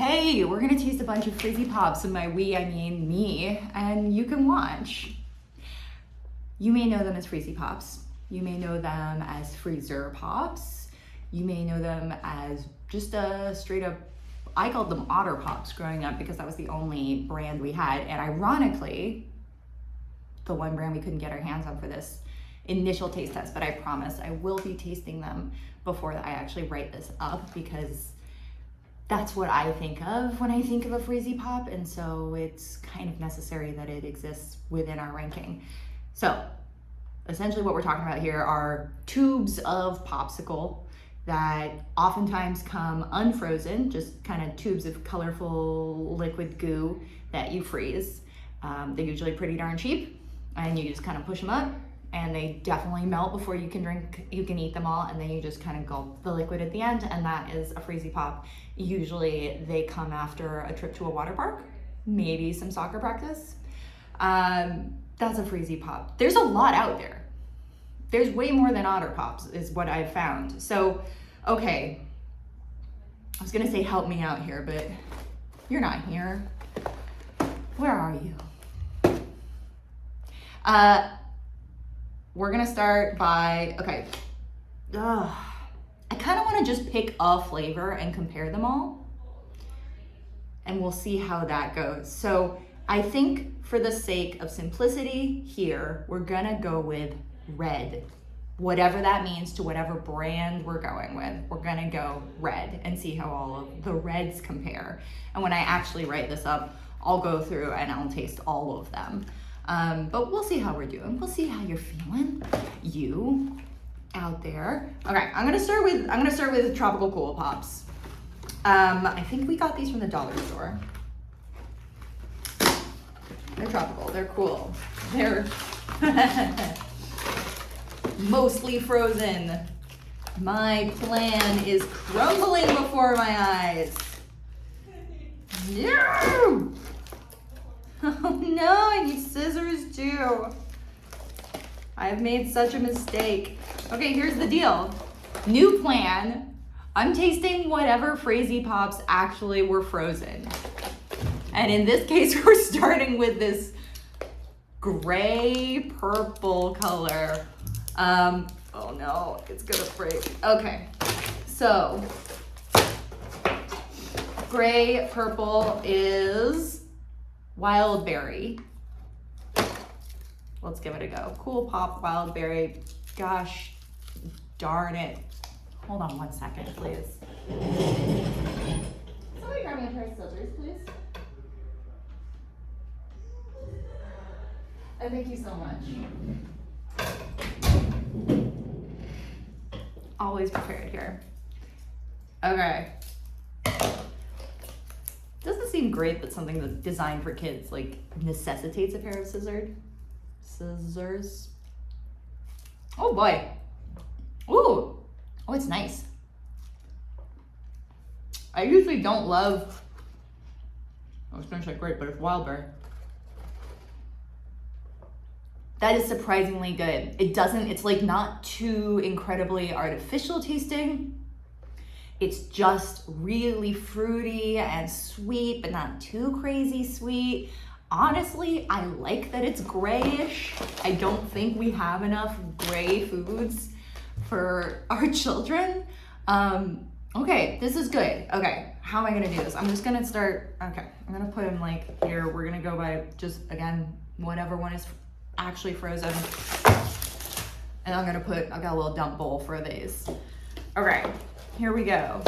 hey, we're gonna taste a bunch of Freezy Pops, and by we, I mean me, and you can watch. You may know them as Freezy Pops. You may know them as Freezer Pops. You may know them as just a straight up, I called them Otter Pops growing up because that was the only brand we had. And ironically, the one brand we couldn't get our hands on for this initial taste test, but I promise I will be tasting them before I actually write this up because that's what I think of when I think of a Freezy Pop. And so it's kind of necessary that it exists within our ranking. So essentially what we're talking about here are tubes of popsicle that oftentimes come unfrozen, just kind of tubes of colorful liquid goo that you freeze. They're usually pretty darn cheap, and you just kind of push them up and they definitely melt before you can eat them all, and then you just kind of gulp the liquid at the end, and that is a Freezy Pop. Usually they come after a trip to a water park, maybe some soccer practice. That's a Freezy Pop. There's a lot out there. There's way more than Otter Pops is what I've found. So, okay, I was gonna say help me out here, but you're not here. Where are you? We're gonna start by, okay. I kind of wanna just pick a flavor and compare them all, and we'll see how that goes. So I think for the sake of simplicity here, we're gonna go with red. Whatever that means to whatever brand we're going with, we're gonna go red and see how all of the reds compare. And when I actually write this up, I'll go through and I'll taste all of them. But we'll see how we're doing. We'll see how you're feeling, you out there. Okay, I'm gonna start with Tropical Cool Pops. I think we got these from the dollar store. They're tropical, they're cool. They're mostly frozen. My plan is crumbling before my eyes. No! Oh no, I need scissors too. I've made such a mistake. Okay, here's the deal. New plan. I'm tasting whatever Freezy Pops actually were frozen. And in this case, we're starting with this gray purple color. Oh no, it's gonna break. Okay, so gray purple is wild berry. Let's give it a go. Cool Pop wild berry. Gosh darn it. Hold on 1 second, please. Somebody grab me a pair of scissors, please. And thank you so much. Always prepared here. Okay. Doesn't seem great that something that's designed for kids like necessitates a pair of scissors. Oh boy. Ooh. Oh, it's nice. I usually don't love, it's not like great, but it's wild berry. That is surprisingly good. It's like not too incredibly artificial tasting. It's just really fruity and sweet, but not too crazy sweet. Honestly, I like that it's grayish. I don't think we have enough gray foods for our children. Okay, this is good. Okay, how am I gonna do this? I'm just gonna start, okay, I'm gonna put them like here. We're gonna go by just, again, whatever one is actually frozen. And I've got a little dump bowl for these. Okay, here we go.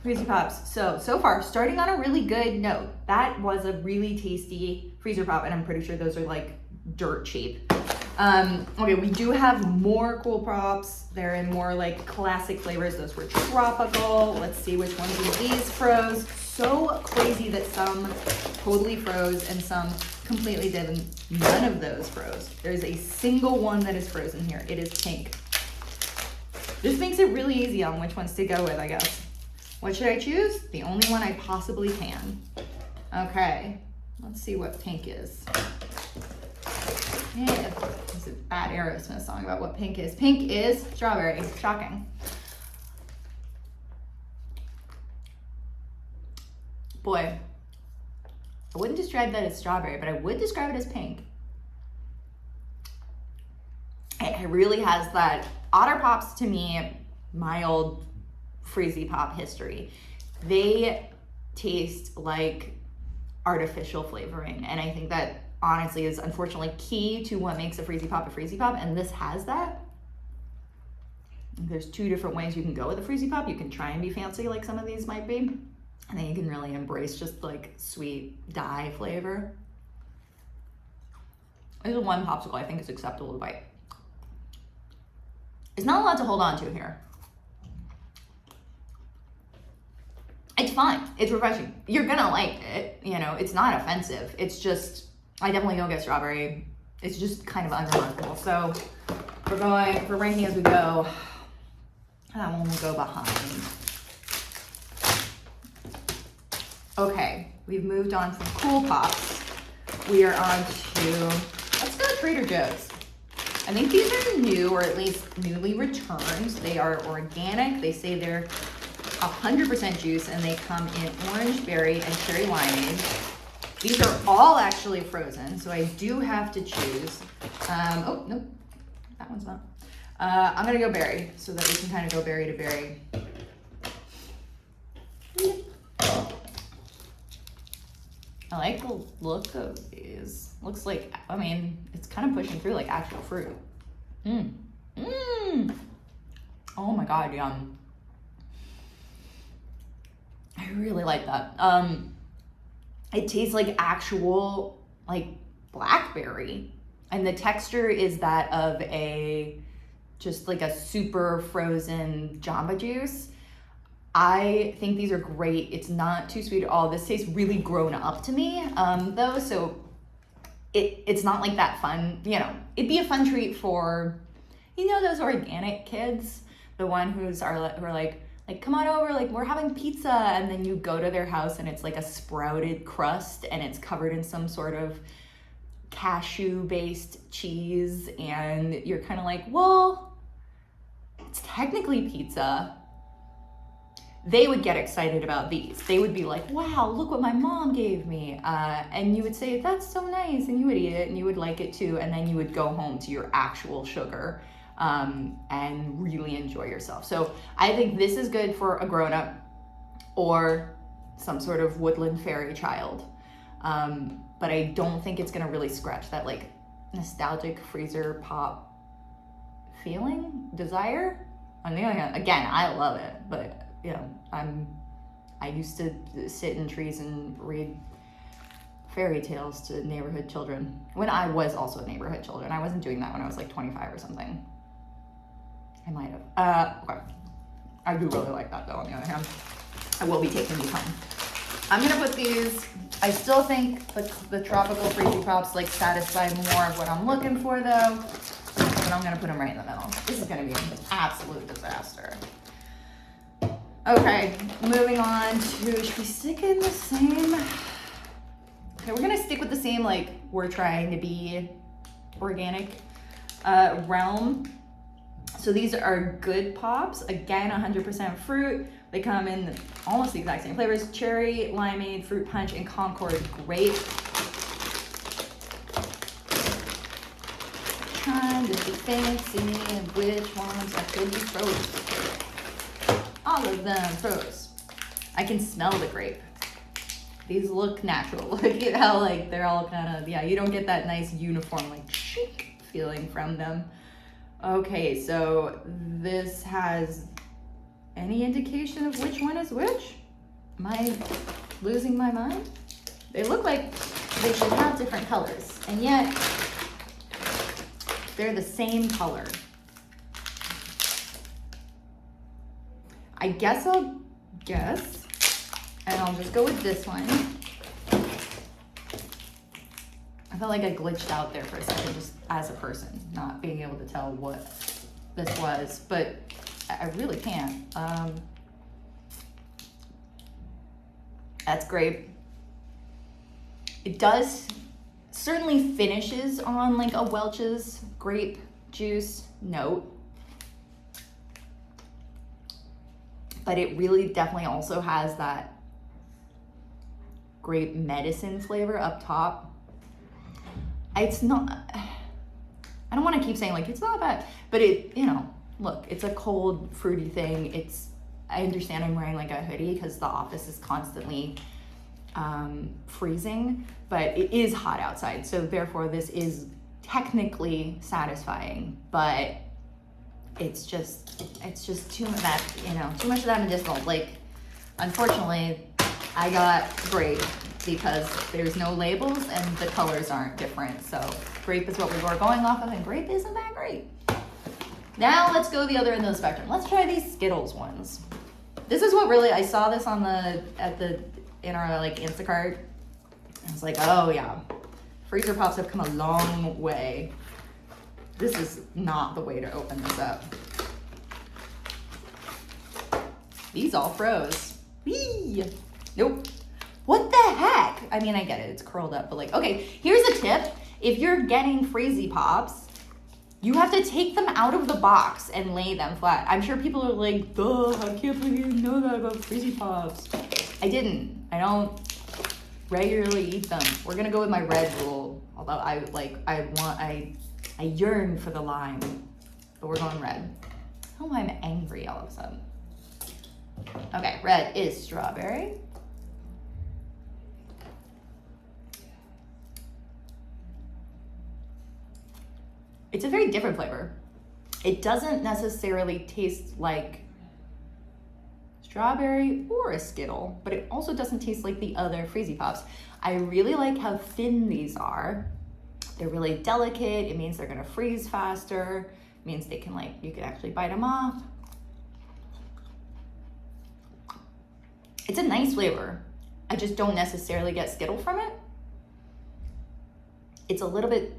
Freezy Pops. So far, starting on a really good note. That was a really tasty freezer pop, and I'm pretty sure those are like dirt cheap. Okay, we do have more Cool Pops. They're in more like classic flavors. Those were tropical. Let's see which ones of these froze. So crazy that some totally froze and some completely didn't. None of those froze. There's a single one that is frozen here. It is pink. This makes it really easy on which ones to go with, I guess. What should I choose? The only one I possibly can. Okay, let's see what pink is. Yeah, there's a bad Aerosmith song about what pink is. Pink is strawberry. Shocking. Boy, I wouldn't describe that as strawberry, but I would describe it as pink. It really has that Otter Pops, to me, mild Freezy Pop history. They taste like artificial flavoring, and I think that honestly is unfortunately key to what makes a Freezy Pop, and this has that. There's two different ways you can go with a Freezy Pop. You can try and be fancy like some of these might be, and then you can really embrace just like sweet dye flavor. This is one popsicle I think is acceptable to bite. It's not a lot to hold on to here. It's fine. It's refreshing. You're gonna like it. You know, it's not offensive. It's just, I definitely don't get strawberry. It's just kind of unremarkable. So we're ranking as we go. That one will go behind. Okay, we've moved on from Cool Pops. We are on to, let's go Trader Joe's. I think these are new, or at least newly returned. They are organic. They say they're 100% juice, and they come in orange berry and cherry limeade. These are all actually frozen, so I do have to choose. Oh, nope, that one's not. I'm gonna go berry, so that we can kind of go berry to berry. I like the look of these. Looks like, I mean, it's kind of pushing through like actual fruit. Oh my God, yum. I really like that. It tastes like actual like blackberry, and the texture is that of just like a super frozen Jamba Juice. I think these are great. It's not too sweet at all. This tastes really grown up to me, though, so it's not like that fun, you know, it'd be a fun treat for, you know, those organic kids, the one who are like, come on over, like we're having pizza, and then you go to their house and it's like a sprouted crust and it's covered in some sort of cashew-based cheese, and you're kind of like, well, it's technically pizza. They would get excited about these. They would be like, wow, look what my mom gave me. And you would say, that's so nice. And you would eat it and you would like it too. And then you would go home to your actual sugar and really enjoy yourself. So I think this is good for a grown-up or some sort of woodland fairy child. But I don't think it's gonna really scratch that like nostalgic freezer pop feeling, desire. On the other hand, again, I love it, but you know, I used to sit in trees and read fairy tales to neighborhood children when I was also a neighborhood children. I wasn't doing that when I was like 25 or something. I might have. Okay. I do really like that though, on the other hand. I will be taking these home. I'm gonna put these, I still think the tropical Freezy Pops like satisfy more of what I'm looking for though, but I'm gonna put them right in the middle. This is gonna be an absolute disaster. Okay, moving on to, should we stick in the same? Okay, we're gonna stick with the same, like, we're trying to be organic realm. So these are Good Pops, again, 100% fruit. They come in almost the exact same flavors: cherry, limeade, fruit punch, and Concord grape. Trying to be fancy and which ones I could be frozen. All of them froze. I can smell the grape. These look natural. Look at how like they're all kind of, yeah, you don't get that nice uniform like chic feeling from them. Okay, so this has any indication of which one is which? Am I losing my mind? They look like they should have different colors, and yet they're the same color. I guess I'll guess, and I'll just go with this one. I felt like I glitched out there for a second just as a person, not being able to tell what this was, but I really can't. That's Grape. It does, certainly finishes on like a Welch's grape juice note, but it really definitely also has that grape medicine flavor up top. It's not, I don't want to keep saying like it's not bad, but it, you know, look, it's a cold fruity thing. I understand I'm wearing like a hoodie because the office is constantly freezing, but it is hot outside. So therefore this is technically satisfying, but it's just too much that, you know, too much of that medicinal. Like, unfortunately, I got grape because there's no labels and the colors aren't different. So grape is what we were going off of, and grape isn't that great. Now let's go the other end of the spectrum. Let's try these Skittles ones. This is what really, I saw this on in our like Instacart. I was like, oh yeah, freezer pops have come a long way. This is not the way to open this up. These all froze. Whee! Nope. What the heck? I mean, I get it, it's curled up, but like, okay, here's a tip. If you're getting Freezy Pops, you have to take them out of the box and lay them flat. I'm sure people are like, duh, I can't believe you know that about Freezy Pops. I didn't. I don't regularly eat them. We're gonna go with my red rule, although I yearn for the lime, but we're going red. Oh, I'm angry all of a sudden. Okay, red is strawberry. It's a very different flavor. It doesn't necessarily taste like strawberry or a Skittle, but it also doesn't taste like the other Freezy Pops. I really like how thin these are. They're really delicate. It means they're gonna freeze faster. It means they can you can actually bite them off. It's a nice flavor. I just don't necessarily get Skittle from it. It's a little bit,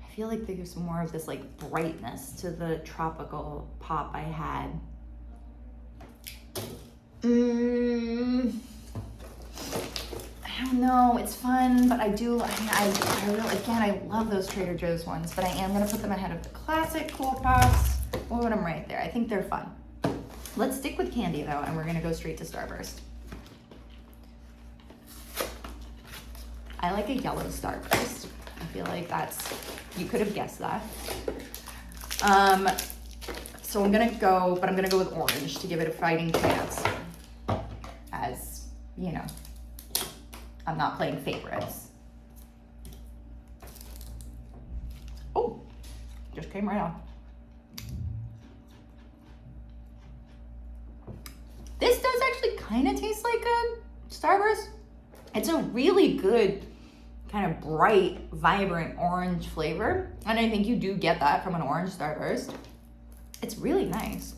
I feel like there's more of this like brightness to the tropical pop I had. I don't know, it's fun, but I really, again, I love those Trader Joe's ones, but I am gonna put them ahead of the classic Cool Pops. We'll put them right there. I think they're fun. Let's stick with candy though, and we're gonna go straight to Starburst. I like a yellow Starburst. I feel like you could have guessed that. So I'm gonna go with orange to give it a fighting chance. As, you know, I'm not playing favorites. Oh, just came right off. This does actually kind of taste like a Starburst. It's a really good, kind of bright, vibrant orange flavor. And I think you do get that from an orange Starburst. It's really nice.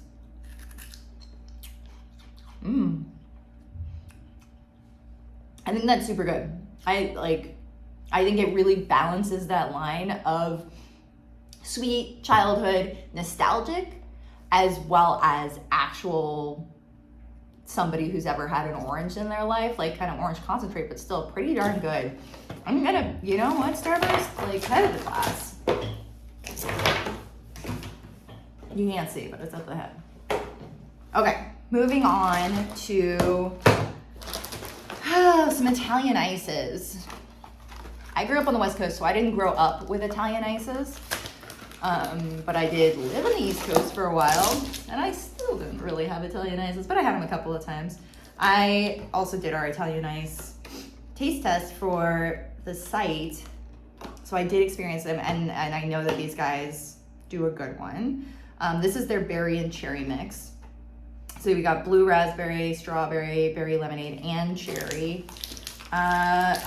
I think that's super good. I think it really balances that line of sweet, childhood, nostalgic, as well as actual somebody who's ever had an orange in their life, like kind of orange concentrate, but still pretty darn good. I'm gonna, you know what, Starburst, like head of the class. You can't see, but it's at the head. Okay, moving on to some Italian ices. I grew up on the West Coast, so I didn't grow up with Italian ices. But I did live on the East Coast for a while, and I still didn't really have Italian ices, but I had them a couple of times. I also did our Italian ice taste test for the site, so I did experience them, and I know that these guys do a good one. This is their berry and cherry mix. So we got blue raspberry, strawberry, berry lemonade, and cherry. I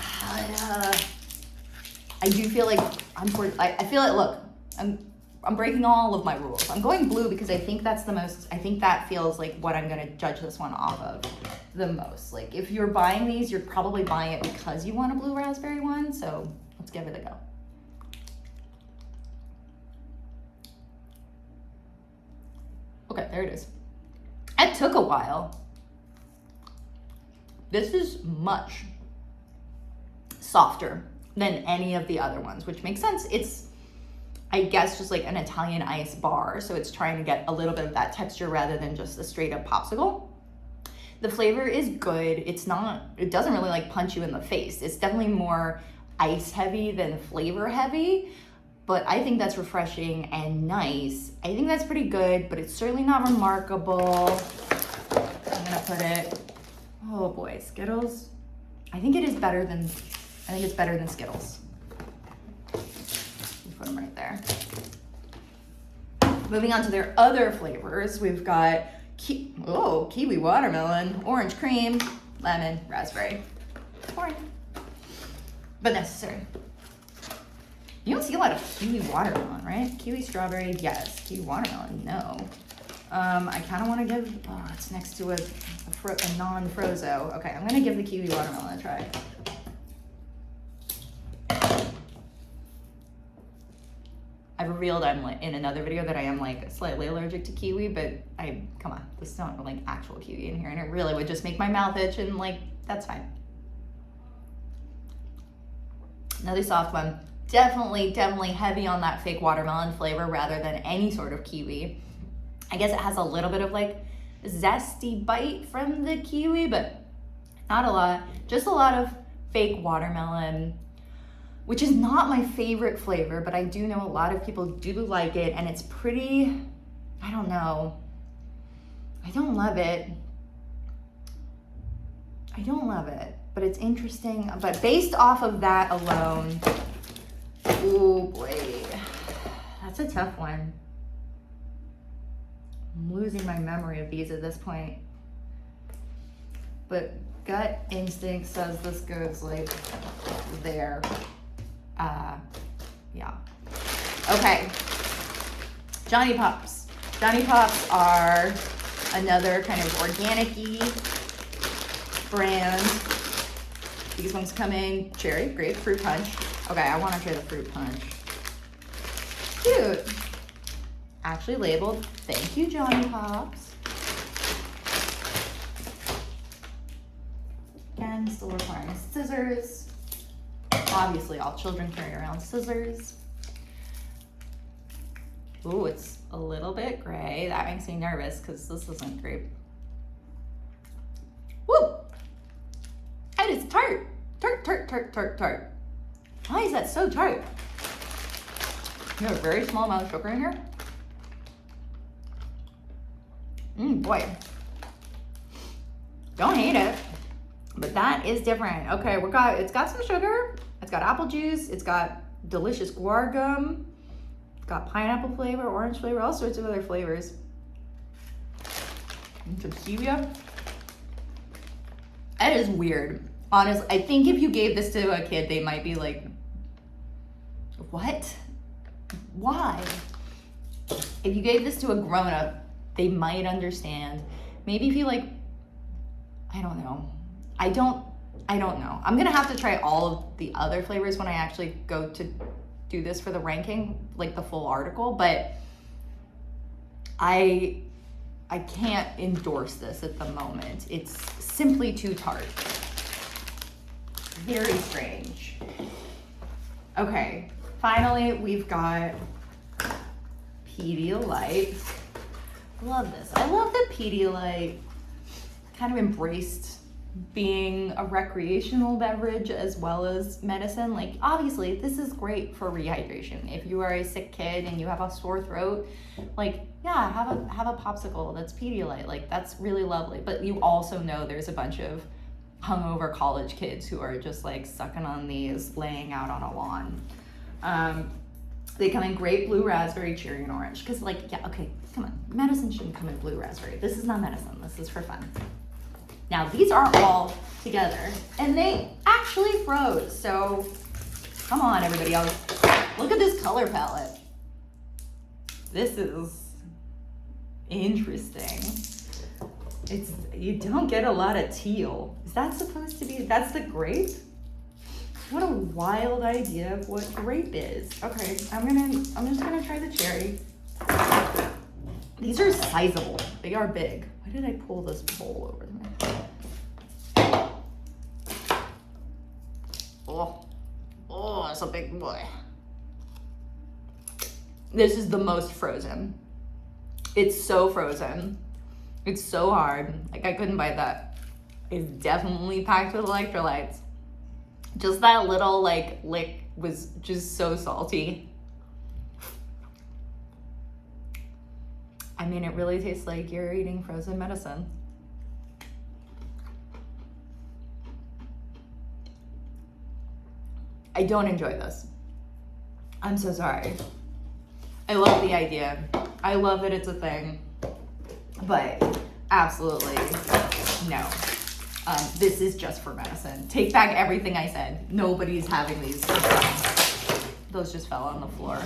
do feel like I feel like, look, I'm breaking all of my rules. I'm going blue because I think that's the most, I think that feels like what I'm gonna judge this one off of the most. Like if you're buying these, you're probably buying it because you want a blue raspberry one. So let's give it a go. Okay, there it is. It took a while. This is much softer than any of the other ones, which makes sense. It's, I guess, just like an Italian ice bar, so it's trying to get a little bit of that texture rather than just a straight up popsicle. The flavor is good. It doesn't really like punch you in the face. It's definitely more ice heavy than flavor heavy, but I think that's refreshing and nice. I think that's pretty good, but it's certainly not remarkable. I'm gonna put it, oh boy, Skittles. I think it's better than Skittles. Put them right there. Moving on to their other flavors, we've got Kiwi Watermelon, orange cream, lemon, raspberry. Boring, but necessary. You don't see a lot of Kiwi Watermelon, right? Kiwi Strawberry, yes. Kiwi Watermelon, no. I kind of want to give, it's next to a non-Frozo. Okay, I'm going to give the Kiwi Watermelon a try. I revealed in another video that I am like slightly allergic to kiwi, but come on, this is not like actual kiwi in here, and it really would just make my mouth itch, and like, that's fine. Another soft one. Definitely heavy on that fake watermelon flavor rather than any sort of kiwi. I guess it has a little bit of like zesty bite from the kiwi, but not a lot. Just a lot of fake watermelon, which is not my favorite flavor, but I do know a lot of people do like it, and it's pretty, I don't know. I don't love it, but it's interesting. But based off of that alone, oh boy, that's a tough one. I'm losing my memory of these at this point. But gut instinct says this goes like there. Yeah. Okay. Johnny Pops. Johnny Pops are another kind of organic-y brand. These ones come in cherry, grape, fruit punch. Okay, I want to try the fruit punch. Cute. Actually labeled, thank you, Johnny Pops. Again, still requiring scissors. Obviously, all children carry around scissors. Ooh, it's a little bit gray. That makes me nervous because this isn't grape. Woo! And it's tart. Tart. Why is that so tart? You have a very small amount of sugar in here. Boy. Don't hate it, but that is different. Okay, it's got some sugar. It's got apple juice. It's got delicious guar gum. It's got pineapple flavor, orange flavor, all sorts of other flavors. And some stevia. That is weird. Honestly, I think if you gave this to a kid, they might be like, what? Why? If you gave this to a grown-up, they might understand. Maybe if you like, I don't know. I don't know. I'm gonna have to try all of the other flavors when I actually go to do this for the ranking, like the full article, but I can't endorse this at the moment. It's simply too tart. Very strange. Okay, finally we've got Pedialyte. Love this. I love that Pedialyte kind of embraced being a recreational beverage as well as medicine. Like, obviously this is great for rehydration. If you are a sick kid and you have a sore throat, like, yeah, have a popsicle that's Pedialyte. Like, that's really lovely. But you also know there's a bunch of hungover college kids who are just like sucking on these, laying out on a lawn. They come in grape, blue, raspberry, cherry, and orange. Because, like, yeah, okay, come on. Medicine shouldn't come in blue raspberry. This is not medicine. This is for fun. Now, these are all together, and they actually froze. So, come on, everybody else. Look at this color palette. This is interesting. You don't get a lot of teal. Is that supposed to be, that's the grape? What a wild idea of what grape is. Okay, I'm just gonna try the cherry. These are sizable. They are big. Why did I pull this bowl over there? Oh, that's a big boy. This is the most frozen. It's so frozen. It's so hard. Like, I couldn't bite that. is definitely packed with electrolytes. Just that little like lick was just so salty. I mean, it really tastes like you're eating frozen medicine. I don't enjoy this. I'm so sorry. I love the idea. I love that it's a thing, but absolutely no. This is just for medicine. Take back everything I said. Nobody's having these. Those just fell on the floor.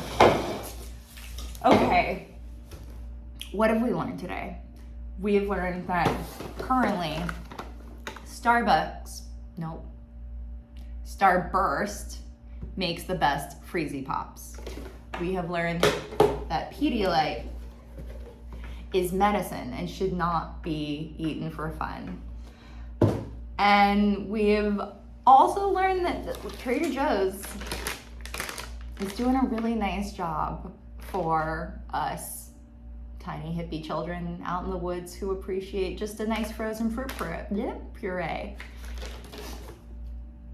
Okay. What have we learned today? We have learned that currently Starburst makes the best Freezy Pops. We have learned that Pedialyte is medicine and should not be eaten for fun. And we have also learned that Trader Joe's is doing a really nice job for us tiny hippie children out in the woods who appreciate just a nice frozen fruit puree.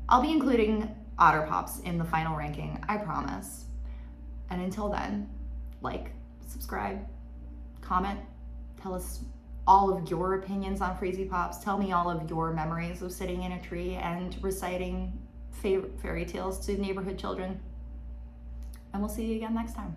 I'll be including Otter Pops in the final ranking, I promise. And until then, like, subscribe, comment, tell us all of your opinions on Freezy Pops. Tell me all of your memories of sitting in a tree and reciting favorite fairy tales to neighborhood children. And we'll see you again next time.